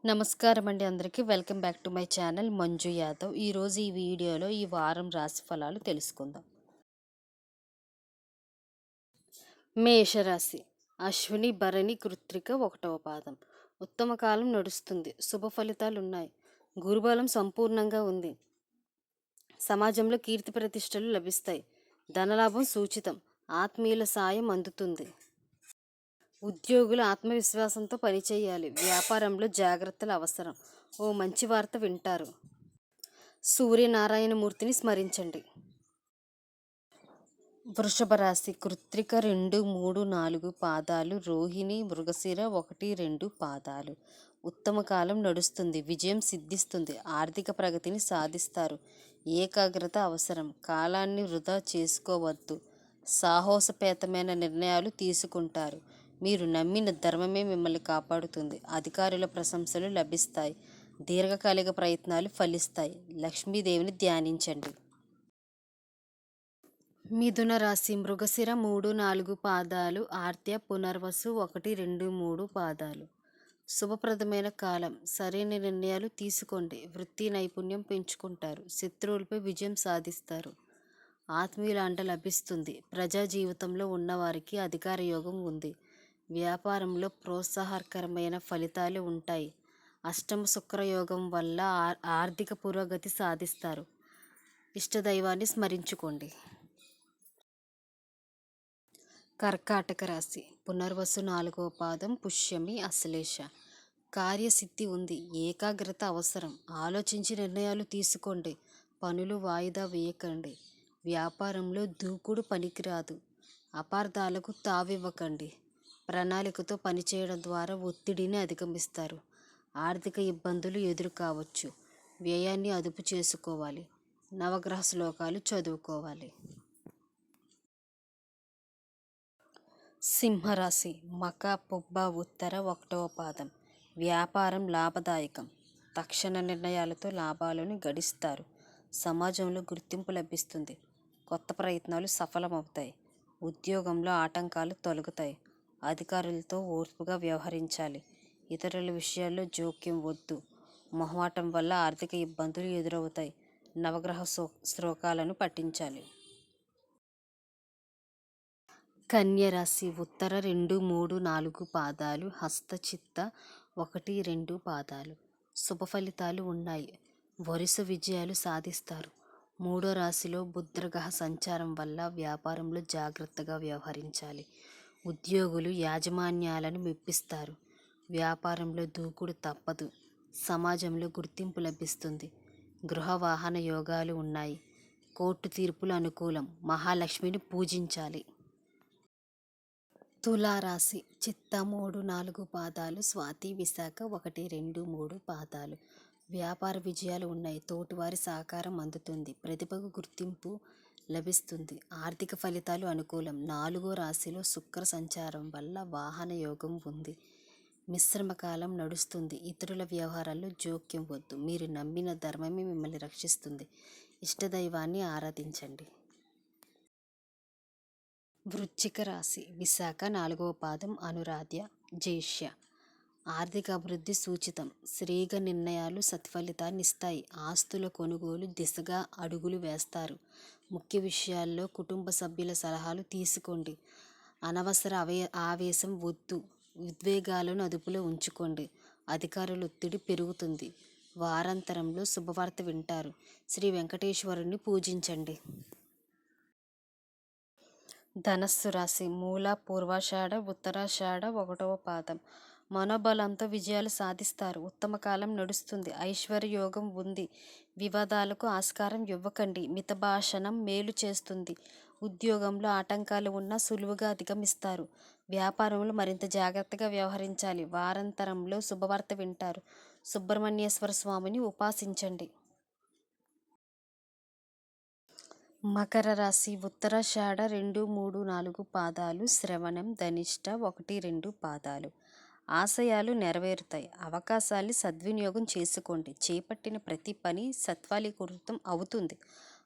నమస్కారం అండి అందరికీ. Welcome back to my channel Manju Yadav. ఈరోజు ఈ వీడియోలో ఈ వారం రాశి ఫలాలు తెలుసుకుందాం. మేషరాశి. అశ్విని భరణి కృత్తిక 1వ పాదం. ఉత్తమ కాలం నడుస్తుంది. శుభ ఫలితాలున్నాయి. గురుబలం సంపూర్ణంగా ఉంది. సమాజంలో కీర్తి ప్రతిష్టలు లభిస్తాయి. ధనలాభం సూచితం. ఆత్మీయుల సాయం అందుతుంది. ఉద్యోగులు ఆత్మవిశ్వాసంతో పనిచేయాలి. వ్యాపారంలో జాగ్రత్తలు అవసరం. ఓ మంచి వార్త వింటారు. సూర్యనారాయణమూర్తిని స్మరించండి. వృషభ రాశి. కృత్తిక 2, 3, 4 పాదాలు. రోహిణి మృగశిర 1, 2 పాదాలు. ఉత్తమ కాలం నడుస్తుంది. విజయం సిద్ధిస్తుంది. ఆర్థిక ప్రగతిని సాధిస్తారు. ఏకాగ్రత అవసరం. కాలాన్ని వృధా చేసుకోవద్దు. సాహసోపేతమైన నిర్ణయాలు తీసుకుంటారు. మీరు నమ్మిన ధర్మమే మిమ్మల్ని కాపాడుతుంది. అధికారుల ప్రశంసలు లభిస్తాయి. దీర్ఘకాలిక ప్రయత్నాలు ఫలిస్తాయి. లక్ష్మీదేవిని ధ్యానించండి. మిథున రాశి. మృగశిర 3, 4 పాదాలు. ఆర్త్య పునర్వసు 1, 2, 3 పాదాలు. శుభప్రదమైన కాలం. సరైన నిర్ణయాలు తీసుకోండి. వృత్తి నైపుణ్యం పెంచుకుంటారు. శత్రువులపై విజయం సాధిస్తారు. ఆత్మీయుల అండ లభిస్తుంది. ప్రజా జీవితంలో ఉన్నవారికి అధికార యోగం ఉంది. వ్యాపారంలో ప్రోత్సాహకరమైన ఫలితాలు ఉంటాయి. అష్టమ శుక్రయోగం వల్ల ఆర్థిక పురోగతి సాధిస్తారు. ఇష్టదైవాన్ని స్మరించుకోండి. కర్కాటక రాశి. పునర్వసు 4వ పాదం. పుష్యమి అశ్లేష. కార్యసిద్ధి ఉంది. ఏకాగ్రత అవసరం. ఆలోచించి నిర్ణయాలు తీసుకోండి. పనులు వాయిదా వేయకండి. వ్యాపారంలో దూకుడు పనికిరాదు. అపార్థాలకు తావివ్వకండి. ప్రణాళికతో పనిచేయడం ద్వారా ఒత్తిడిని అధిగమిస్తారు. ఆర్థిక ఇబ్బందులు ఎదురు కావచ్చు. వ్యయాన్ని అదుపు చేసుకోవాలి. నవగ్రహ శ్లోకాలు చదువుకోవాలి. సింహరాశి. మక పుబ్బ ఉత్తర 1వ పాదం. వ్యాపారం లాభదాయకం. తక్షణ నిర్ణయాలతో లాభాలను గడిస్తారు. సమాజంలో గుర్తింపు లభిస్తుంది. కొత్త ప్రయత్నాలు సఫలమవుతాయి. ఉద్యోగంలో ఆటంకాలు తొలగుతాయి. అధికారులతో ఓర్పుగా వ్యవహరించాలి. ఇతరుల విషయాల్లో జోక్యం వద్దు. మొహమాటం వల్ల ఆర్థిక ఇబ్బందులు ఎదురవుతాయి. నవగ్రహ శ్లోకాలను పఠించాలి. కన్యరాశి. ఉత్తర 2, 3, 4 పాదాలు. హస్త చిత్త 1, 2 పాదాలు. శుభ ఫలితాలు ఉన్నాయి. వరుస విజయాలు సాధిస్తారు. 3వ రాశిలో బుధగ్రహ సంచారం వల్ల వ్యాపారంలో జాగ్రత్తగా వ్యవహరించాలి. ఉద్యోగులు యాజమాన్యాలను మెప్పిస్తారు. వ్యాపారంలో దూకుడు తప్పదు. సమాజంలో గుర్తింపు లభిస్తుంది. గృహ వాహన యోగాలు ఉన్నాయి. కోర్టు తీర్పులు అనుకూలం. మహాలక్ష్మిని పూజించాలి. తులారాశి. చిత్త 3, 4 పాదాలు. స్వాతి విశాఖ 1, 2, 3 పాదాలు. వ్యాపార విజయాలు ఉన్నాయి. తోటివారి సహకారం అందుతుంది. ప్రతిభకు గుర్తింపు లభిస్తుంది. ఆర్థిక ఫలితాలు అనుకూలం. 4వ రాశిలో శుక్ర సంచారం వల్ల వాహన యోగం ఉంది. మిశ్రమ కాలం నడుస్తుంది. ఇతరుల వ్యవహారాల్లో జోక్యం వద్దు. మీరు నమ్మిన ధర్మమే మిమ్మల్ని రక్షిస్తుంది. ఇష్టదైవాన్ని ఆరాధించండి. వృశ్చిక రాశి. విశాఖ 4వ పాదం. అనురాధ్య జ్యేష్ఠ. ఆర్థిక అభివృద్ధి సూచితం. శ్రీగ నిర్ణయాలు సత్ఫలితాన్ని ఇస్తాయి. ఆస్తుల కొనుగోలు దిశగా అడుగులు వేస్తారు. ముఖ్య విషయాల్లో కుటుంబ సభ్యుల సలహాలు తీసుకోండి. అనవసర ఆవేశం వద్దు. ఉద్వేగాలను అదుపులో ఉంచుకోండి. అధికారుల ఒత్తిడి పెరుగుతుంది. వారాంతరంలో శుభవార్త వింటారు. శ్రీ వెంకటేశ్వరుని పూజించండి. ధనస్సు రాశి. మూల పూర్వాషాఢ ఉత్తరాషాఢ 1వ పాదం. మనోబలంతో విజయాలు సాధిస్తారు. ఉత్తమ కాలం నడుస్తుంది. ఐశ్వర్య యోగం ఉంది. వివాదాలకు ఆస్కారం ఇవ్వకండి. మితభాషణం మేలు చేస్తుంది. ఉద్యోగంలో ఆటంకాలు ఉన్నా సులువుగా అధిగమిస్తారు. వ్యాపారంలో మరింత జాగ్రత్తగా వ్యవహరించాలి. వారాంతరంలో శుభవార్త వింటారు. సుబ్రహ్మణ్యేశ్వర స్వామిని ఉపాసించండి. మకర రాశి. ఉత్తరాషాఢ 2, 3, 4 పాదాలు. శ్రవణం ధనిష్ట 1, 2 పాదాలు. ఆశయాలు నెరవేరుతాయి. అవకాశాన్ని సద్వినియోగం చేసుకోండి. చేపట్టిన ప్రతి పని సత్ఫలీకృతం అవుతుంది.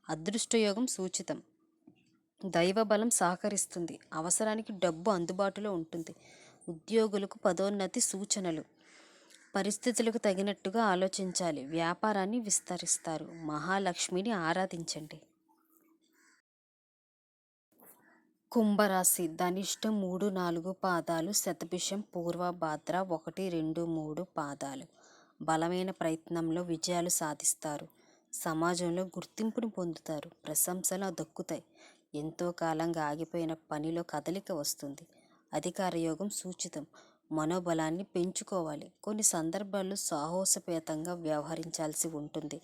అదృష్టయోగం సూచితం. దైవబలం సహకరిస్తుంది. అవసరానికి డబ్బు అందుబాటులో ఉంటుంది. ఉద్యోగులకు పదోన్నతి సూచనలు. పరిస్థితులకు తగినట్టుగా ఆలోచించాలి. వ్యాపారాన్ని విస్తరిస్తారు. మహాలక్ష్మిని ఆరాధించండి. కుంభరాశి. ధనిష్టం 3, 4 పాదాలు, శతభిషం, పూర్వభాద్ర 1, 2, 3 పాదాలు. బలమైన ప్రయత్నంలో విజయాలు సాధిస్తారు. సమాజంలో గుర్తింపును పొందుతారు. ప్రశంసలు దక్కుతాయి. ఎంతో కాలంగా ఆగిపోయిన పనిలో కదలిక వస్తుంది. అధికార యోగం సూచితం. మనోబలాన్ని పెంచుకోవాలి. కొన్ని సందర్భాల్లో సాహసోపేతంగా వ్యవహరించాల్సి ఉంటుంది.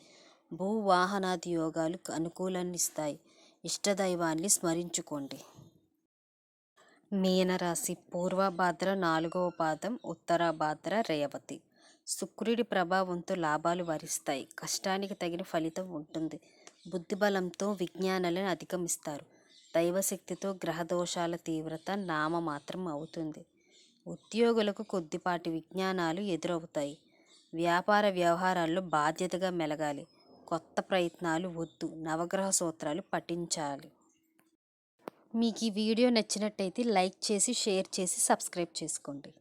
భూవాహనాది యోగాలు అనుకూలాన్ని ఇస్తాయి. ఇష్టదైవాన్ని స్మరించుకోండి. మీనరాశి. పూర్వభాద్ర 4వ పాదం, ఉత్తరాభాద్ర, రేవతి. శుక్రుడి ప్రభావంతో లాభాలు వరిస్తాయి. కష్టానికి తగిన ఫలితం ఉంటుంది. బుద్ధిబలంతో విజ్ఞానాలను అధిగమిస్తారు. దైవశక్తితో గ్రహదోషాల తీవ్రత నామమాత్రం అవుతుంది. ఉద్యోగులకు కొద్దిపాటి విజ్ఞానాలు ఎదురవుతాయి. వ్యాపార వ్యవహారాల్లో బాధ్యతగా మెలగాలి. కొత్త ప్రయత్నాలు వద్దు. నవగ్రహ సూత్రాలు పఠించాలి. మీకు ఈ వీడియో నచ్చినట్టయితే లైక్ చేసి, షేర్ చేసి, సబ్స్క్రైబ్ చేసుకోండి.